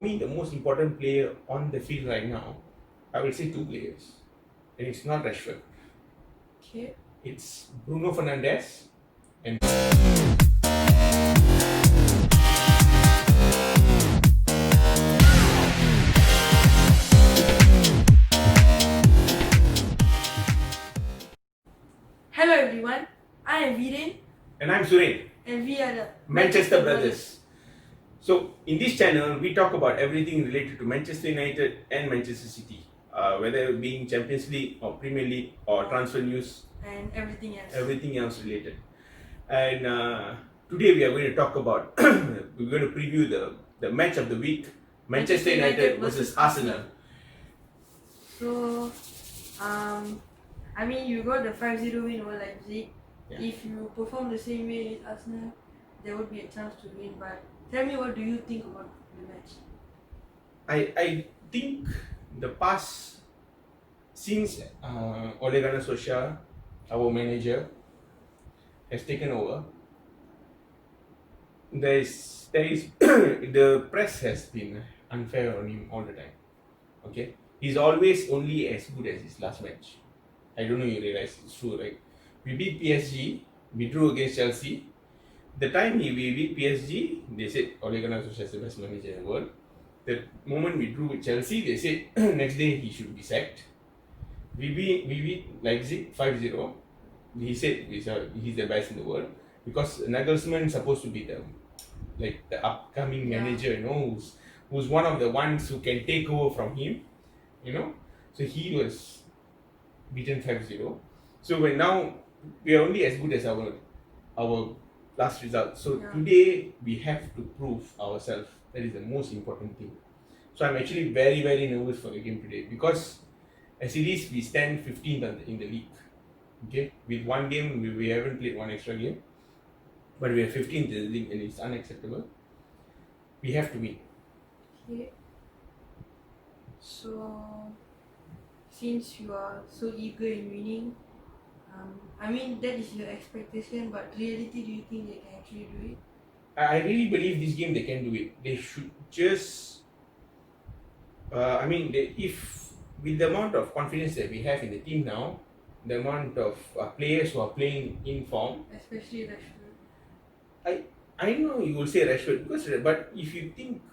The most important player on the field right now, I will say two players, and it's not Rashford. Okay. It's Bruno Fernandes and Hello everyone, I am Viren I'm Suren, and we are the Manchester Brothers. So in this channel, we talk about everything related to Manchester United and Manchester City, whether being Champions League or Premier League or transfer news, and everything else related. And today we are going to talk about, we're going to preview the match of the week, Manchester United versus Arsenal. So, you got the 5-0 win over Leipzig. Yeah. If you perform the same way as Arsenal, there would be a chance to win. But tell me, what do you think about the match? I think the past, since Ole Gunnar Solskjaer, our manager, has taken over, there is the press has been unfair on him all the time. Okay, he's always only as good as his last match. I don't know, you realize it's true, right? We beat PSG, we drew against Chelsea. The time we beat PSG, they said Ole Gunnar Solskjaer is the best manager in the world. The moment we drew with Chelsea, they said next day he should be sacked. We beat Leipzig 5-0. He said he's the best in the world because Nagelsmann is supposed to be the upcoming manager, who's one of the ones who can take over from him, So he was beaten 5-0. So now we are only as good as our last result. So today we have to prove ourselves. That is the most important thing. So I'm actually very, very nervous for the game today because as it is, we stand 15th in the league. Okay, with one game, we haven't played one extra game, but we are 15th in the league and it's unacceptable. We have to win. Okay. So, since you are so eager in winning, that is your expectation, but reality, do you think they can actually do it? I really believe this game they can do it. They should just, if with the amount of confidence that we have in the team now, the amount of players who are playing in form, especially Rashford. I know you will say Rashford, but if you think,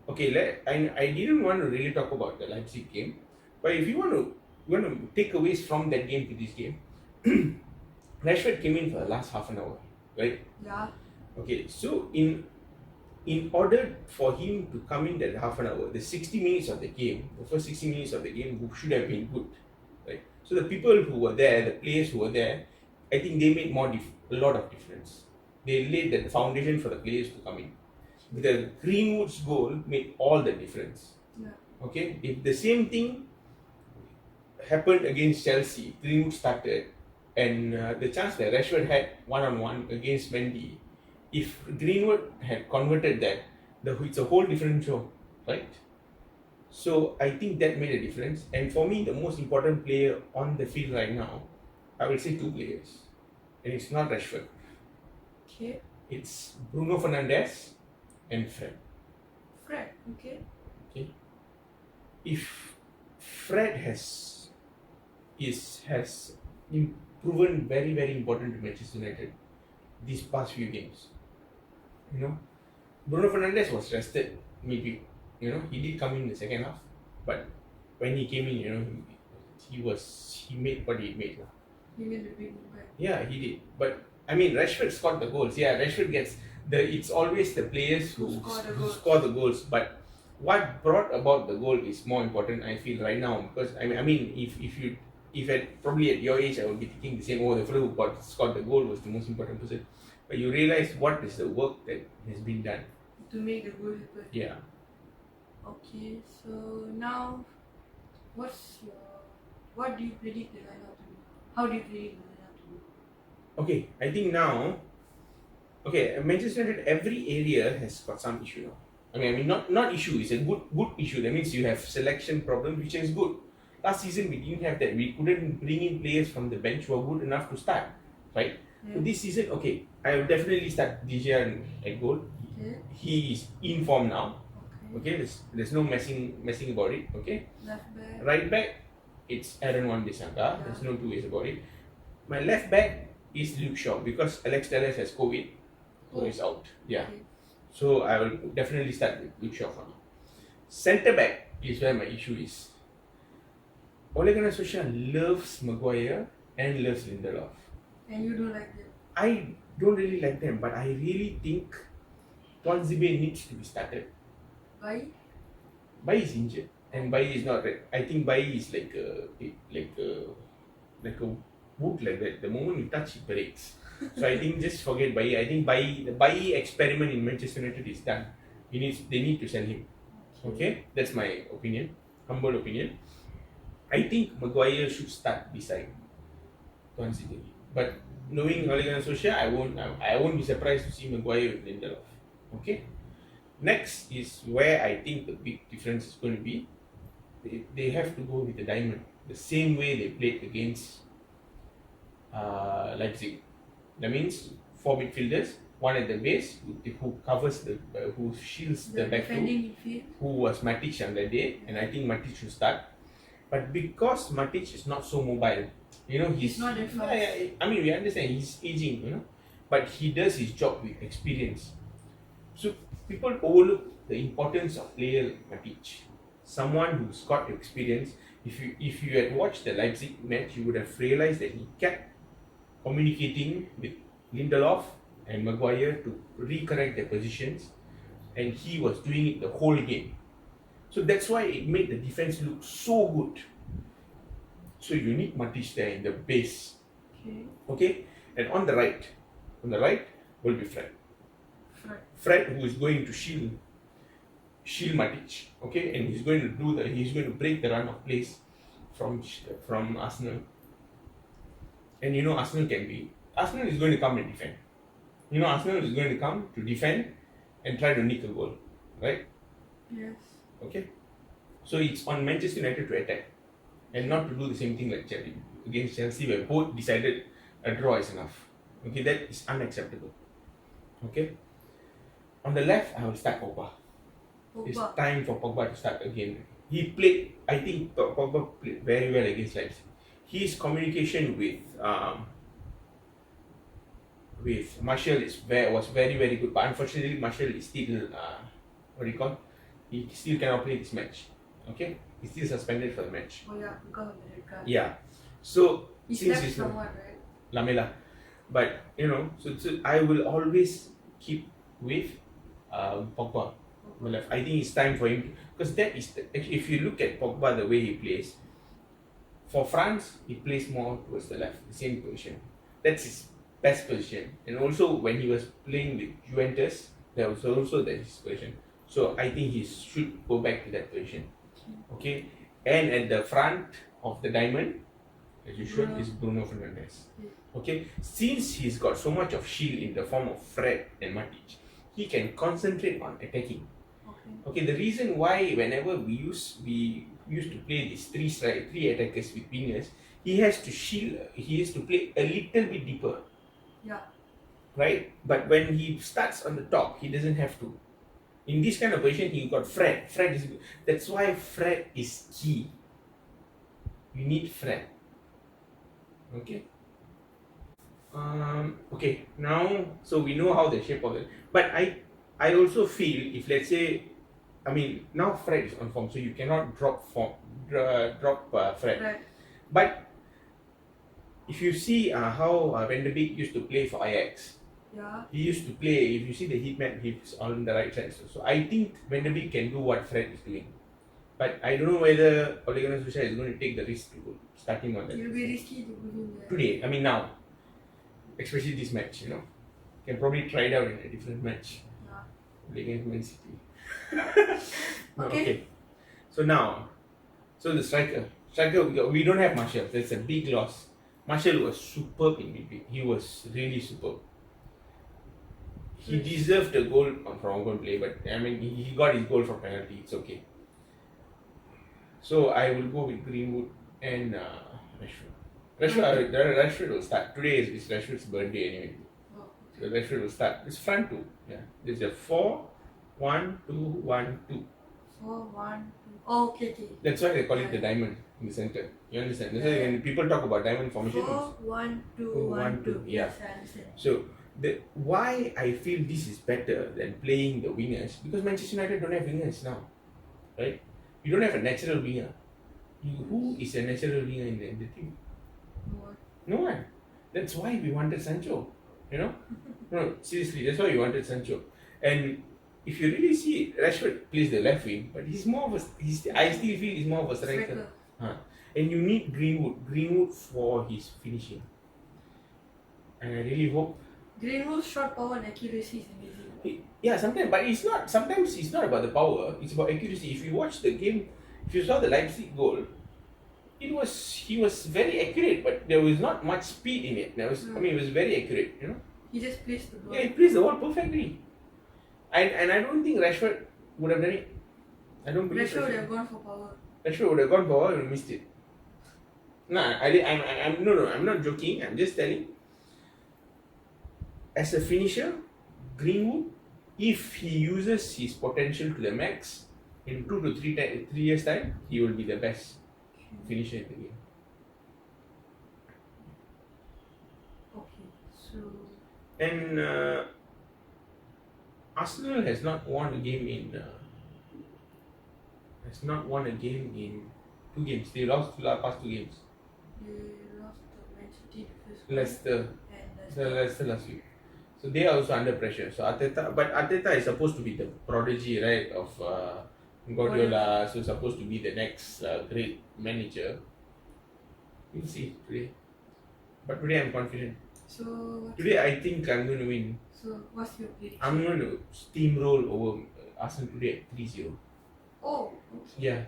okay, I didn't want to really talk about the Leipzig game, but if you want to take away from that game to this game, Rashford came in for the last half an hour, right? Yeah. Okay, so in order for him to come in that half an hour, the 60 minutes of the game, the first 60 minutes of the game should have been good, right? So the people who were there, the players who were there, I think they made a lot of difference. They laid the foundation for the players to come in. The Greenwood's goal made all the difference. Yeah. Okay, if the same thing happened against Chelsea, Greenwood started, and the chance that Rashford had one-on-one against Mendy, if Greenwood had converted that, it's a whole different show, right? So I think that made a difference. And for me, the most important player on the field right now, I will say two players, and it's not Rashford. Okay. It's Bruno Fernandes and Fred. Okay. If Fred has proven very, very important to Manchester United these past few games. Bruno Fernandes was rested maybe. He did come in the second half, but when he came in, he made what he made. He made a big impact. Yeah, he did. But Rashford scored the goals. Yeah, Rashford gets it's always the players who score the goals. But what brought about the goal is more important, I feel, right now. Because if probably at your age, I would be thinking the same. The fellow who scored the goal was the most important person. But you realize what is the work that has been done to make the goal happen. Yeah. Okay, so now, what do you predict the lineup to be? How do you predict the lineup to be? Okay, I think now, Manchester United, every area has got some issue now. Not issue, it's a good issue. That means you have selection problem, which is good. Last season we didn't have that. We couldn't bring in players from the bench who are good enough to start, right? Yeah. So this season, I will definitely start DJ at goal. Okay. He is in form now. Okay. Okay, there's no messing about it. Okay, Left back. right back, it's Aaron Wan-Bissaka. There's no two ways about it. My left back is Luke Shaw because Alex Telles has COVID, so he's out. Yeah, Okay. so I will definitely start with Luke Shaw for me. Centre back is where my issue is. Ole Gunnar Solskjaer loves Maguire and loves Lindelof. And you don't like that. I don't really like them, but I really think Tuanzebe needs to be started. Why? Bai is injured, and Bai is not. I think Bai is like a wood like that. The moment you touch, it breaks. So I think just forget Bai. I think the Bai experiment in Manchester United is done. They need to sell him. Okay, that's my opinion, humble opinion. I think Maguire should start beside Tuanzebe, but knowing Ole Gunnar Solskjaer, I won't be surprised to see Maguire with Lindelof. Okay. Next is where I think the big difference is going to be. They have to go with the diamond, the same way they played against Leipzig. That means 4 midfielders, one at the base who covers who shields the back two, defending midfield. who was Matic on that day, and I think Matic should start. But because Matic is not so mobile, He's not that fast. I mean, we understand he's aging, but he does his job with experience. So people overlook the importance of player like Matic, someone who's got experience. If you had watched the Leipzig match, you would have realized that he kept communicating with Lindelof and Maguire to recorrect their positions, and he was doing it the whole game. So that's why it made the defense look so good. So you need Matic there in the base. Okay? And on the right will be Fred. Fred, who is going to shield Matic, okay, and he's going to break the run of plays from Arsenal. And Arsenal is going to come and defend. Arsenal is going to come to defend and try to nick a goal, right? Yes. Okay, so it's on Manchester United to attack and not to do the same thing like Chelsea against Chelsea, where both decided a draw is enough. Okay, that is unacceptable. Okay. On the left, I will start Pogba. It's time for Pogba to start again. I think Pogba played very well against Leipzig. His communication with Martial was very, very good. But unfortunately, Martial is still, he still cannot play this match. Okay? He's still suspended for the match. Oh yeah, because of the red card. Yeah. So, He since slapped it's someone, right? Lamela. But, so I will always keep with Pogba. I think it's time for him, because if you look at Pogba, the way he plays, for France, he plays more towards the left, the same position. That's his best position. And also when he was playing with Juventus, that was also his position. So I think he should go back to that position. Okay. And at the front of the diamond, as you should, is Bruno Fernandes. Okay. Since he's got so much of shield in the form of Fred and Matic, he can concentrate on attacking. Okay, the reason why whenever we used to play these three attackers with wingers, he has to play a little bit deeper. Yeah. Right? But when he starts on the top, he doesn't have to. In this kind of position, he got Fred. That's why Fred is key. You need Fred. Okay. Okay, now, so we know how the shape of it. But I also feel, if let's say, now Fred is on form, so you cannot drop Fred. Right. But if you see how Van der Beek used to play for Ajax, Yeah. he used to play, if you see the heat map, he's on the right side. So I think Van der Beek can do what Fred is doing. But I don't know whether Ole Gunnar Solskjaer is going to take the risk to start him on that. It will be risky to put him there. Today, now. Especially this match, Can probably try it out in a different match. Yeah. Against Man City. Okay. So now, the striker, we don't have Martial. That's a big loss. Martial was superb in midfield. He was really superb. He deserved a goal from open play, but he got his goal from penalty. It's okay. So I will go with Greenwood and Rashford. Rashford will start. Today is Rashford's birthday anyway. Oh. So Rashford will start. It's front two. Yeah. There's a 4-1-2-1-2. 4-1-2. Oh, okay. That's why they call it the diamond in the center. You understand? That's why when people talk about diamond formation, it's 4-1-2-1-2. yeah. Yes, I understand. So why I feel this is better than playing the wingers, because Manchester United don't have wingers now, right? You don't have a natural winger. Who is a natural winger in the team? No one. That's why we wanted Sancho. You know? No, seriously, that's why we wanted Sancho. And if you really see, Rashford plays the left wing, but he's more of a. I still feel he's more of a striker. And you need Greenwood for his finishing. And I really hope. Greenwood's shot power and accuracy is amazing. Yeah, sometimes, but it's not. Sometimes it's not about the power. It's about accuracy. If you watch the game, if you saw the Leipzig goal, he was very accurate, but there was not much speed in it. I mean, it was very accurate. You know. He just placed the ball. Yeah, he placed the ball perfectly. And I don't think Rashford would have done it. I don't believe Rashford would have gone for power. Rashford would have gone for power and missed it. I'm not joking. I'm just telling. As a finisher, Greenwood, if he uses his potential to the max, in 2 to 3 years time, he will be the best finisher in the game. Okay, so. And Arsenal has not won a game in 2 games. They lost the past 2 games. They lost to Man City the first Leicester. and Leicester last week. So they are also under pressure. So Arteta is supposed to be the prodigy, right, of Guardiola. So supposed to be the next great manager. We'll see today. But today I'm confident. So Today I think I'm going to win. So what's your prediction? I'm going to steamroll over Arsenal today at 3-0. Oh, okay. Yeah.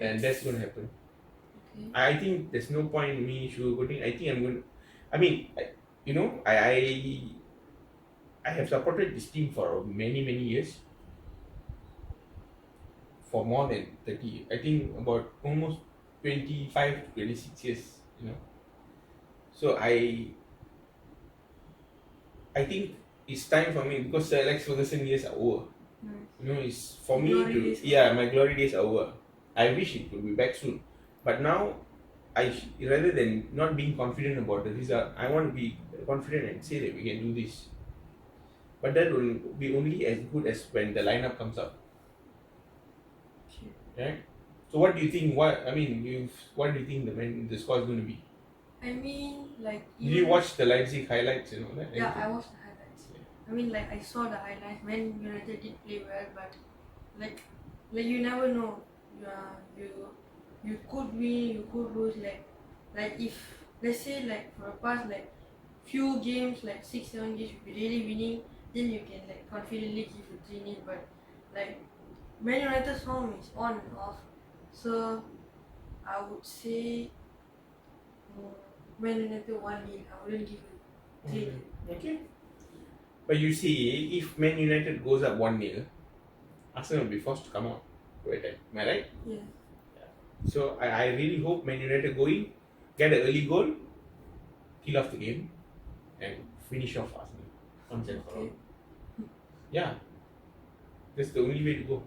And that's going to happen. Okay. I think there's no point in me sugarcoating. I think I'm going to. I mean, I have supported this team for many years. For more than 30, I think about almost 25 to 26 years, you know. So I think it's time for me, because Sir Alex Ferguson years are over. You know, it's for me to my glory days are over. I wish it would be back soon, but now rather than not being confident about the result, I want to be confident and say that we can do this. But that will be only as good as when the lineup comes up. Right? So what do you think? What do you think the score is going to be? I mean, like. Did you watch the Leipzig highlights and all that? Yeah, I watched the highlights. Yeah. I mean, like I saw the highlights. Man United did play well, but like you never know. You could win, you could lose. Like if let's say like for the past few games, 6-7 games, you'll be really winning, then you can confidently give a 3-0. But Man United's form is on and off, so I would say Man United 1-0. I wouldn't give it 3-0. Okay. But you see, if Man United goes up 1-0, Arsenal will be forced to come out. Am I right? Yeah. So I really hope Man United go in, get an early goal, kill off the game, and finish off Arsenal once and for all. Yeah. That's the only way to go.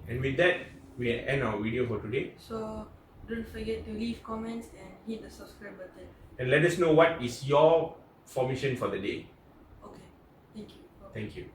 And with that, we end our video for today. So don't forget to leave comments and hit the subscribe button. And let us know what is your formation for the day. Okay. Thank you. Thank you.